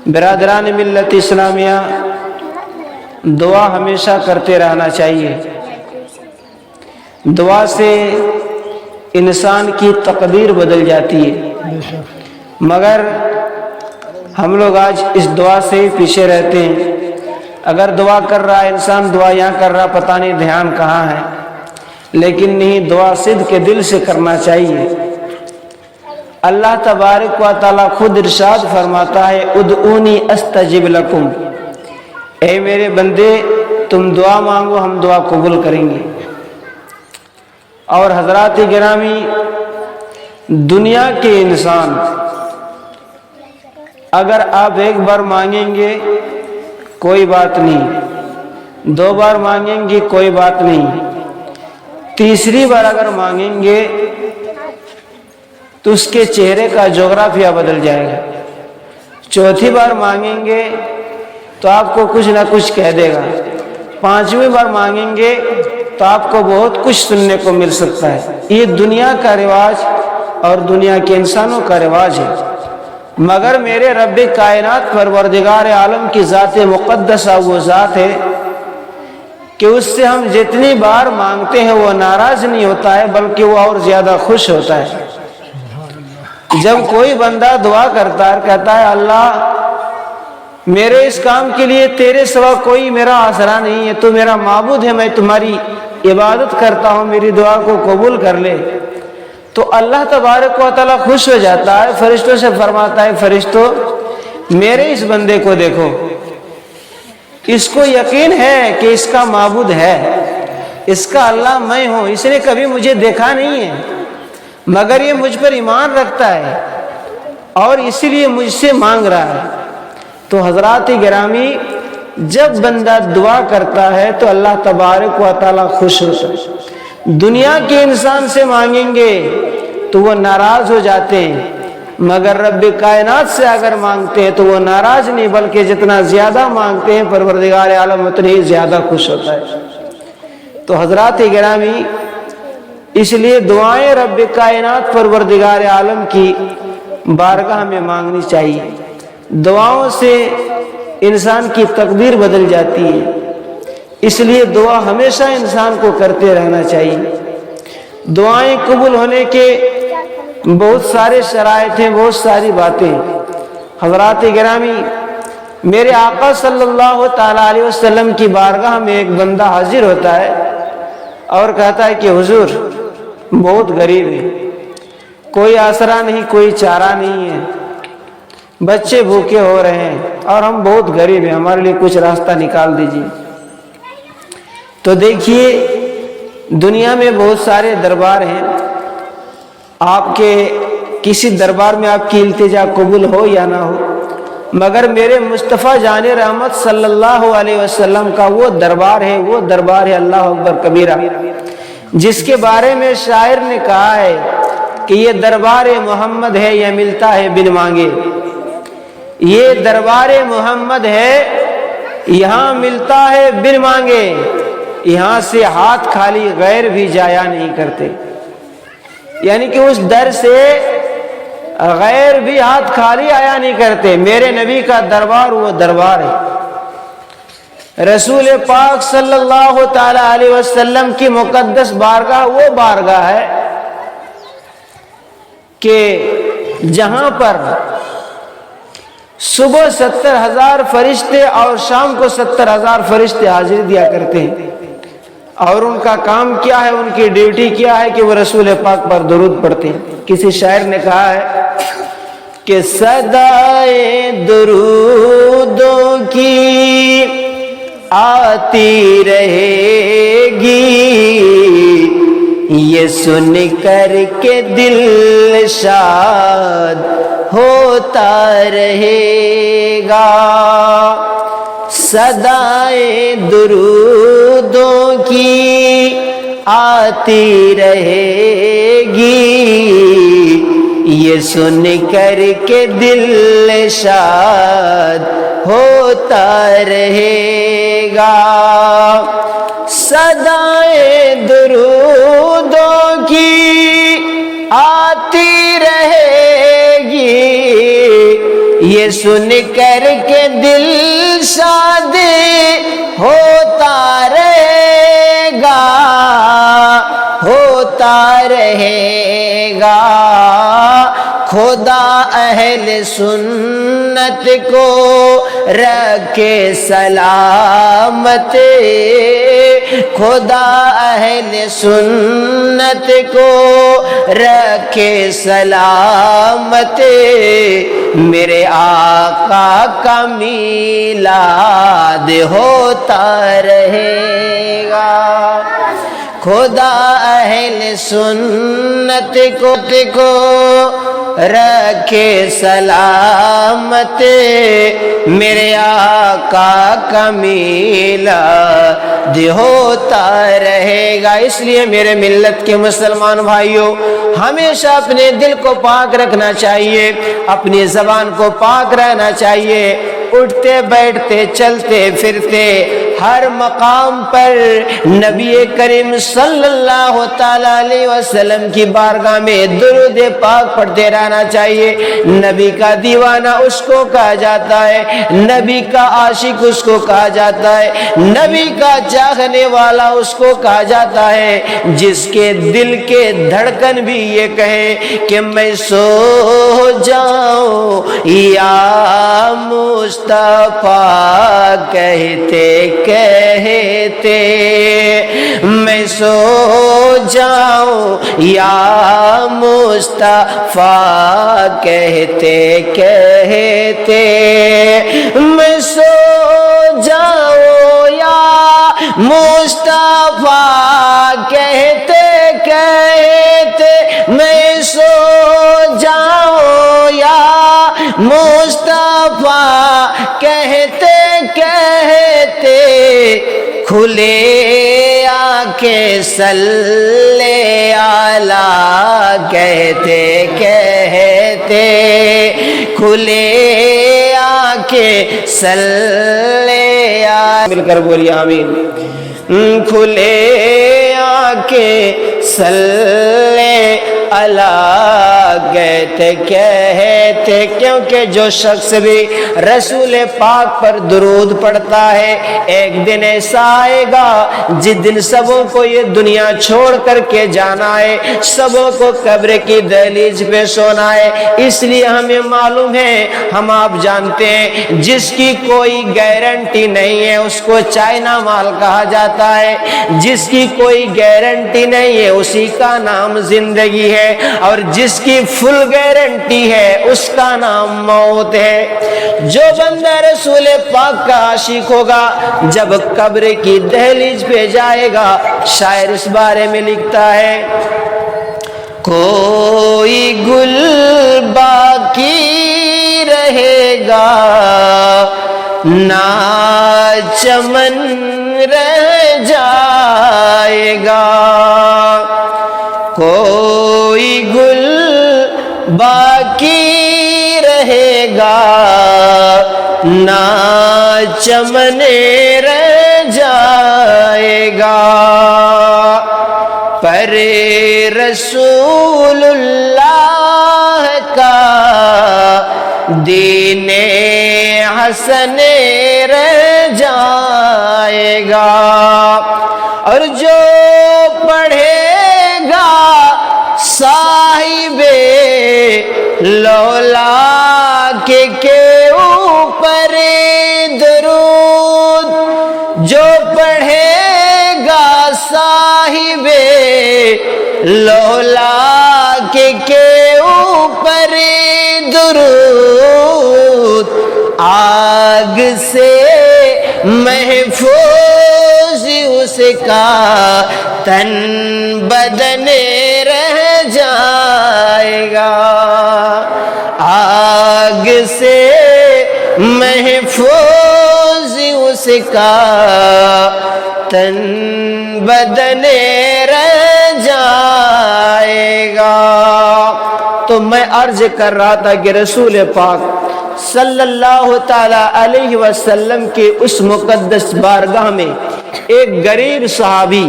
برادران ملت اسلامیہ، دعا ہمیشہ کرتے رہنا چاہیے۔ دعا سے انسان کی تقدیر بدل جاتی ہے، مگر ہم لوگ آج اس دعا سے پیچھے رہتے ہیں۔ اگر دعا کر رہا ہے انسان، دعا یہاں کر رہا، پتہ نہیں دھیان کہاں ہے، لیکن نہیں، دعا صدق کے دل سے کرنا چاہیے۔ اللہ تبارک و تعالیٰ خود ارشاد فرماتا ہے ادعونی استجب لکم، اے میرے بندے تم دعا مانگو ہم دعا قبول کریں گے۔ اور حضرات گرامی، دنیا کے انسان اگر آپ ایک بار مانگیں گے کوئی بات نہیں، دو بار مانگیں گے کوئی بات نہیں، تیسری بار اگر مانگیں گے تو اس کے چہرے کا جغرافیہ بدل جائے گا، چوتھی بار مانگیں گے تو آپ کو کچھ نہ کچھ کہہ دے گا، پانچویں بار مانگیں گے تو آپ کو بہت کچھ سننے کو مل سکتا ہے۔ یہ دنیا کا رواج اور دنیا کے انسانوں کا رواج ہے، مگر میرے رب کائنات پروردگار عالم کی ذات مقدسہ وہ ذات ہے کہ اس سے ہم جتنی بار مانگتے ہیں وہ ناراض نہیں ہوتا ہے، بلکہ وہ اور زیادہ خوش ہوتا ہے۔ جب کوئی بندہ دعا کرتا ہے، کہتا ہے اللہ میرے اس کام کے لیے تیرے سوا کوئی میرا آسرا نہیں ہے، تو میرا معبود ہے، میں تمہاری عبادت کرتا ہوں، میری دعا کو قبول کر لے، تو اللہ تبارک و تعالیٰ خوش ہو جاتا ہے، فرشتوں سے فرماتا ہے فرشتوں میرے اس بندے کو دیکھو، اس کو یقین ہے کہ اس کا معبود ہے، اس کا اللہ میں ہوں، اس نے کبھی مجھے دیکھا نہیں ہے مگر یہ مجھ پر ایمان رکھتا ہے اور اسی لیے مجھ سے مانگ رہا ہے۔ تو حضرات گرامی، جب بندہ دعا کرتا ہے تو اللہ تبارک و تعالیٰ خوش ہوتا ہے۔ دنیا کے انسان سے مانگیں گے تو وہ ناراض ہو جاتے ہیں، مگر رب کائنات سے اگر مانگتے ہیں تو وہ ناراض نہیں، بلکہ جتنا زیادہ مانگتے ہیں پروردگار عالم اتنی ہی زیادہ خوش ہوتا ہے۔ تو حضرات گرامی، اس لیے دعائیں رب کائنات پروردگار عالم کی بارگاہ میں مانگنی چاہیے۔ دعاؤں سے انسان کی تقدیر بدل جاتی ہے، اس لیے دعا ہمیشہ انسان کو کرتے رہنا چاہیے۔ دعائیں قبول ہونے کے بہت سارے شرائط ہیں، بہت ساری باتیں۔ حضرات گرامی، میرے آقا صلی اللہ تعالیٰ علیہ وسلم کی بارگاہ میں ایک بندہ حاضر ہوتا ہے اور کہتا ہے کہ حضور بہت غریب ہے، کوئی آسرا نہیں، کوئی چارہ نہیں ہے، بچے بھوکے ہو رہے ہیں اور ہم بہت غریب ہیں، ہمارے لیے کچھ راستہ نکال دیجیے۔ تو دیکھیے، دنیا میں بہت سارے دربار ہیں، آپ کے کسی دربار میں آپ کی التجا قبول ہو یا نہ ہو، مگر میرے مصطفیٰ جان رحمت صلی اللہ علیہ وسلم کا وہ دربار ہے اللہ اکبر کبیرہ، جس کے بارے میں شاعر نے کہا ہے کہ یہ دربار محمد ہے، یہ ملتا ہے بن مانگے، یہ دربار محمد ہے، یہاں ملتا ہے بن مانگے، یہاں سے ہاتھ خالی غیر بھی جایا نہیں کرتے، یعنی کہ اس در سے غیر بھی ہاتھ خالی آیا نہیں کرتے۔ میرے نبی کا دربار وہ دربار ہے، رسول پاک صلی اللہ تعالی علیہ وسلم کی مقدس بارگاہ وہ بارگاہ ہے کہ جہاں پر صبح 70,000 فرشتے اور شام کو 70,000 فرشتے حاضری دیا کرتے ہیں، اور ان کا کام کیا ہے، ان کی ڈیوٹی کیا ہے کہ وہ رسول پاک پر درود پڑھتے ہیں۔ کسی شاعر نے کہا ہے کہ صدائے درودوں کی آتی رہے گی، یہ سن کر کے دل شاد ہوتا رہے گا، صدائے درودوں کی آتی رہے گی، یہ سن کر کے دل شاد ہوتا رہے گا، صدائے درودوں کی آتی رہے گی، یہ سن کر کے دل شاد ہوتا رہے گا، ہوتا رہے گا۔ خدا اہل سنت کو رکھے سلامت، خدا اہل سنت کو رکھے سلامت۔ میرے آقا کا میلاد ہوتا رہے گا، خدا اہل سنت کو رکھے سلامت۔ میرے آقا کا میلاد ہوتا رہے گا۔ اس لیے میرے ملت کے مسلمان بھائیوں، ہمیشہ اپنے دل کو پاک رکھنا چاہیے، اپنی زبان کو پاک رہنا چاہیے۔ اٹھتے بیٹھتے چلتے پھرتے ہر مقام پر نبی کریم صلی اللہ تعالیٰ علیہ وسلم کی بارگاہ میں درود پاک پڑھتے رہنا چاہیے۔ نبی کا دیوانہ اس کو کہا جاتا ہے، نبی کا عاشق اس کو کہا جاتا ہے، نبی کا چاہنے والا اس کو کہا جاتا ہے، جس کے دل کے دھڑکن بھی یہ کہے کہ میں سو جاؤں یا مصطفیٰ کہتے کہتے، میں سو جاؤں یا مصطفیٰ کہتے کہتے، میں سو جاؤں یا مصطفیٰ کہتے کہتے، میں سو جاؤں یا مصطفیٰ کہتے کہتے، کھلے آنکھیں صلی علیہ کہتے کہتے، کھلے آنکھیں صلی علیہ، مل کر بولیے آمین۔ کھلے آنکھیں صلی اللہ کہتے کہتے، کیونکہ جو شخص بھی رسول پاک پر درود پڑھتا ہے، ایک دن ایسا آئے گا جس دن سبوں کو یہ دنیا چھوڑ کر کے جانا ہے، سبوں کو قبر کی دہلیز پہ سونا ہے۔ اس لیے ہمیں معلوم ہے، ہم آپ جانتے ہیں، جس کی کوئی گارنٹی نہیں ہے اس کو چائنا مال کہا جاتا ہے، جس کی کوئی گارنٹی نہیں ہے اسی کا نام زندگی ہے، اور جس کی فل گارنٹی ہے اس کا نام موت ہے۔ جو بندہ رسول پاک کا عاشق ہوگا، جب قبر کی دہلیز پہ جائے گا، شاعر اس بارے میں لکھتا ہے، کوئی گل باقی رہے گا نہ چمن رہ جائے گا، کوئی گل باقی رہے گا نہ چمن رہ جائے گا، پر رسول اللہ کا دین حسن رہ جائے گا، اور جو پڑھے گا صاحب لولا کے اوپر درود، جو پڑھے گا صاحب لولا کے اوپر درود، آگ سے محفوظ اس کا تن بدن رہ جائے گا، آگ سے محفوظ اس کا تن بدن رہ جائے گا۔ تو میں عرض کر رہا تھا کہ رسول پاک صلی اللہ تعالی علیہ وسلم کے اس مقدس بارگاہ میں ایک غریب صحابی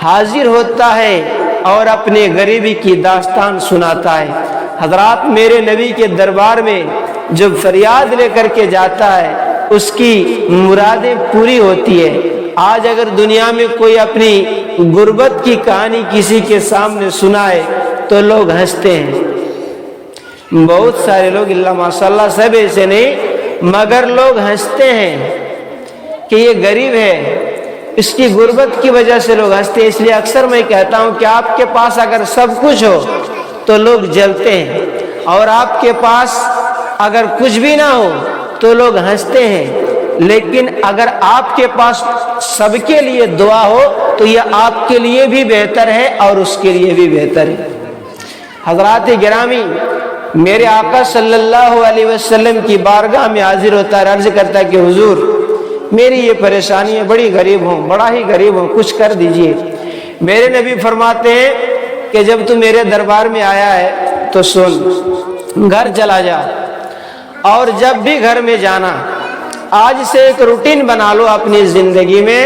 حاضر ہوتا ہے اور اپنے غریبی کی داستان سناتا ہے۔ حضرات، میرے نبی کے دربار میں جو فریاد لے کر کے جاتا ہے اس کی مرادیں پوری ہوتی ہے۔ آج اگر دنیا میں کوئی اپنی غربت کی کہانی کسی کے سامنے سنائے تو لوگ ہنستے ہیں، بہت سارے لوگ، اللہ ماشاء اللہ سب ایسے نہیں، مگر لوگ ہنستے ہیں کہ یہ غریب ہے، اس کی غربت کی وجہ سے لوگ ہنستے ہیں۔ اس لیے اکثر میں کہتا ہوں کہ آپ کے پاس اگر سب کچھ ہو تو لوگ جلتے ہیں، اور آپ کے پاس اگر کچھ بھی نہ ہو تو لوگ ہنستے ہیں، لیکن اگر آپ کے پاس سب کے لیے دعا ہو تو یہ آپ کے لیے بھی بہتر ہے اور اس کے لیے بھی بہتر ہے۔ حضرات گرامی، میرے آقا صلی اللہ علیہ وسلم کی بارگاہ میں حاضر ہوتا ہے، عرض کرتا ہے کہ حضور میری یہ پریشانی ہے، بڑی غریب ہوں، بڑا ہی غریب ہوں، کچھ کر دیجئے۔ میرے نبی فرماتے ہیں کہ جب تو میرے دربار میں آیا ہے تو سن، گھر چلا جا، اور جب بھی گھر میں جانا آج سے ایک روٹین بنا لو اپنی زندگی میں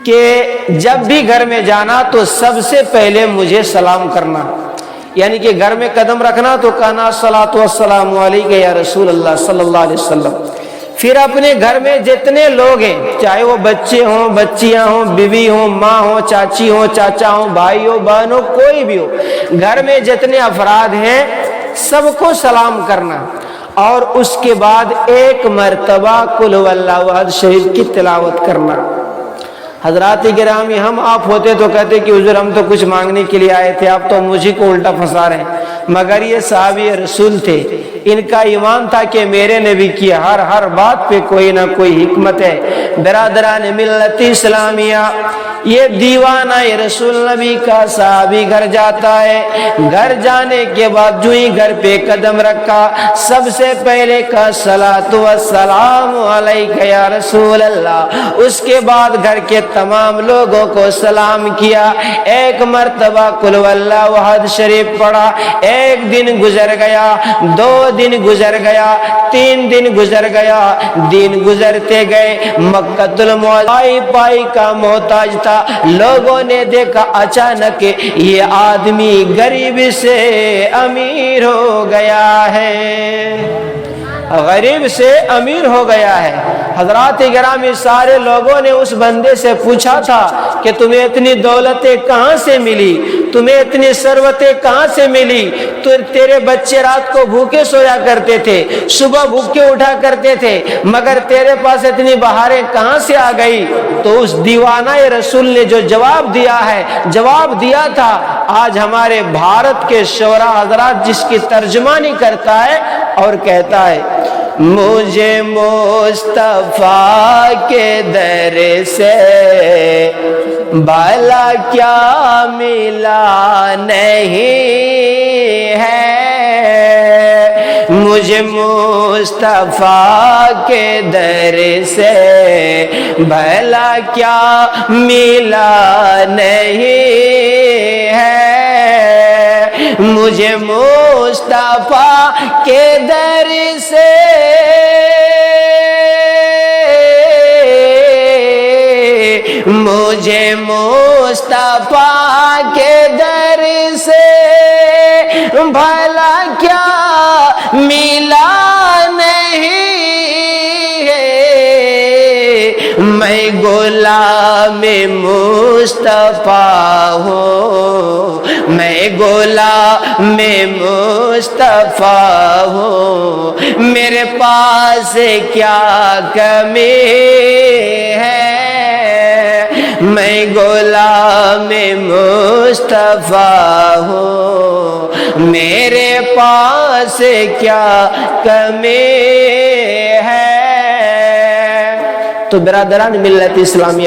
کہ جب بھی گھر میں جانا تو سب سے پہلے مجھے سلام کرنا، یعنی کہ گھر میں قدم رکھنا تو کہنا الصلاۃ والسلام علیک یا رسول اللہ صلی اللہ علیہ وسلم۔ پھر اپنے گھر میں جتنے لوگ ہیں، چاہے وہ بچے ہوں، بچیاں ہوں، بیوی ہوں، ماں ہوں، چاچی ہوں، چاچا ہوں، بھائی ہو، بہن ہو، کوئی بھی ہو، گھر میں جتنے افراد ہیں سب کو سلام کرنا، اور اس کے بعد ایک مرتبہ قل هو اللہ احد شریف کی تلاوت کرنا۔ حضرات گرامی، ہم آپ ہوتے تو کہتے کہ حضور ہم تو کچھ مانگنے کے لیے آئے تھے، آپ تو مجھے کو الٹا پھنسا رہے ہیں، مگر یہ صحابی رسول تھے، ان کا ایمان تھا کہ میرے نبی کی ہر بات پہ کوئی نہ کوئی حکمت ہے۔ برادران ملت اسلامیہ، یہ دیوانہ رسول نبی کا صحابی گھر جاتا ہے، گھر جانے کے بعد جو ہی گھر پہ قدم رکھا سب سے پہلے کا الصلاۃ والسلام علیک یا رسول اللہ، اس کے بعد گھر کے تمام لوگوں کو سلام کیا، ایک مرتبہ قل هو اللہ احد شریف پڑھا، ایک دن گزر گیا، 2 دن گزر گیا، 3 دن گزر گیا، دن گزرتے گئے، مکۃ المعظم پائی کا محتاج تھا، لوگوں نے دیکھا اچانک یہ آدمی غریب سے امیر ہو گیا ہے، غریب سے امیر ہو گیا ہے۔ حضرات گرامی، سارے لوگوں نے اس بندے سے پوچھا تھا کہ تمہیں اتنی دولتیں کہاں سے ملی، تمہیں اتنی ثروتیں کہاں سے ملی، تو تیرے بچے رات کو بھوکے سویا کرتے تھے، صبح بھوکے اٹھا کرتے تھے، مگر تیرے پاس اتنی بہاریں کہاں سے آ گئی؟ تو اس دیوانہ رسول نے جو جواب دیا ہے، جواب دیا تھا، آج ہمارے بھارت کے شعراء حضرات جس کی ترجمانی کرتا ہے اور کہتا ہے مجھے مصطفیٰ کے در سے بھلا کیا ملا نہیں ہے، مجھے مصطفیٰ کے در سے بھلا کیا ملا نہیں ہے، مجھے مصطفیٰ کے در سے مجھے مصطفیٰ کے در سے بھلا کیا ملا نہیں ہے، میں غلام مصطفیٰ ہوں، میں غلام مصطفیٰ ہوں، میرے پاس کیا کمی ہے، میں غلام مصطفیٰ ہوں، میرے پاس کیا کمی ہے۔ تو برادران ملت اسلامیہ،